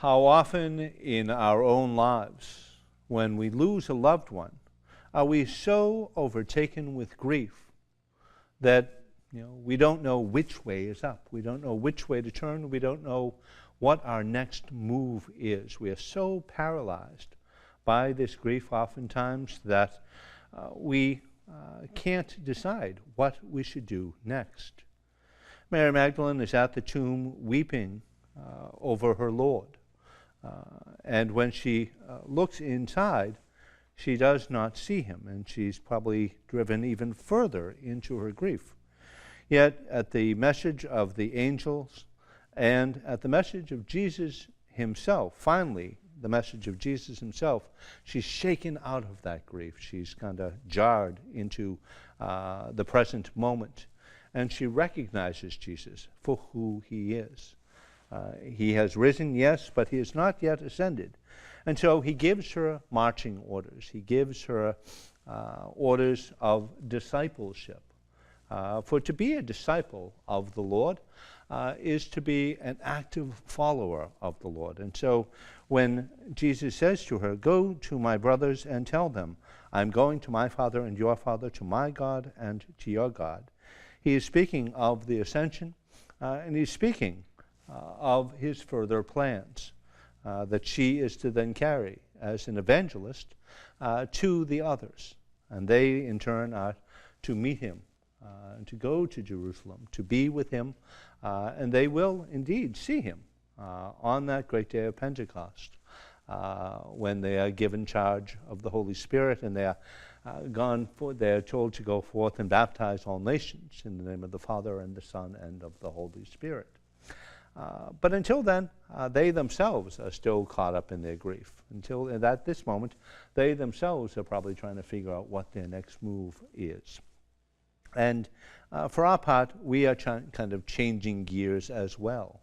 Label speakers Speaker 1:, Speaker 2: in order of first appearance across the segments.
Speaker 1: How often in our own lives, when we lose a loved one, are we so overtaken with grief that we don't know which way is up. We don't know which way to turn. We don't know what our next move is. We are so paralyzed by this grief oftentimes that we can't decide what we should do next. Mary Magdalene is at the tomb weeping over her Lord. And when she looks inside, she does not see him, and she's probably driven even further into her grief. Yet at the message of the angels and at the message of Jesus himself, finally the message of Jesus himself, she's shaken out of that grief. She's kind of jarred into the present moment, and she recognizes Jesus for who he is. He has risen, yes, but he has not yet ascended. And so he gives her marching orders. He gives her orders of discipleship. For to be a disciple of the Lord is to be an active follower of the Lord. And so when Jesus says to her, "Go to my brothers and tell them, I'm going to my Father and your Father, to my God and to your God," he is speaking of the ascension, and he's speaking of his further plans that she is to then carry as an evangelist to the others. And they, in turn, are to meet him, to go to Jerusalem, to be with him, and they will indeed see him on that great day of Pentecost, when they are given charge of the Holy Spirit, and they are they are told to go forth and baptize all nations in the name of the Father and the Son and of the Holy Spirit. But until then, they themselves are still caught up in their grief. Until at this moment, they themselves are probably trying to figure out what their next move is. And for our part, we are kind of changing gears as well.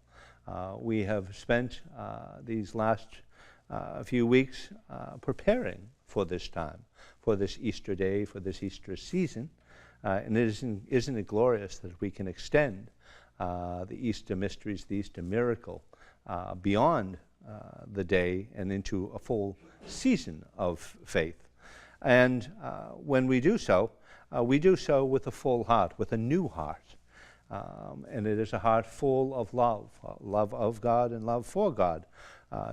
Speaker 1: We have spent these last few weeks preparing for this time, for this Easter day, for this Easter season. And isn't it glorious that we can extend the Easter mysteries, the Easter miracle, beyond the day and into a full season of faith. And when we do so with a full heart, with a new heart. And it is a heart full of love of God and love for God,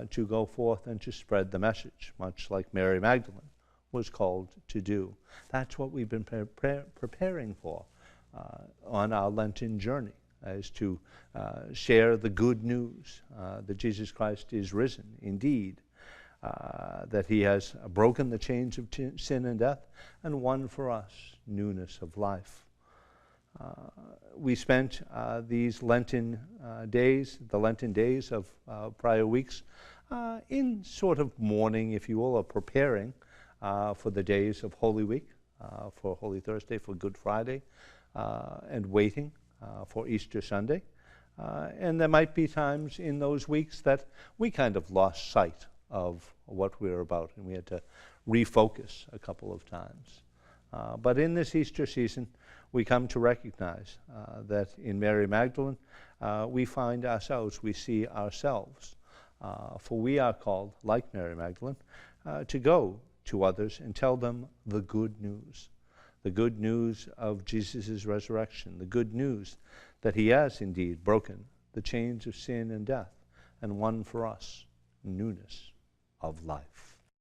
Speaker 1: to go forth and to spread the message, much like Mary Magdalene was called to do. That's what we've been preparing for on our Lenten journey, is to share the good news that Jesus Christ is risen indeed, that he has broken the chains of sin and death and won for us newness of life. We spent these Lenten days, the Lenten days of prior weeks, in sort of mourning, if you will, or preparing for the days of Holy Week, for Holy Thursday, for Good Friday, and waiting for Easter Sunday. And there might be times in those weeks that we kind of lost sight of what we were about, and we had to refocus a couple of times. But in this Easter season, we come to recognize that in Mary Magdalene, we find ourselves, we see ourselves. For we are called, like Mary Magdalene, to go to others and tell them the good news of Jesus' resurrection, the good news that he has indeed broken the chains of sin and death and won for us newness of life.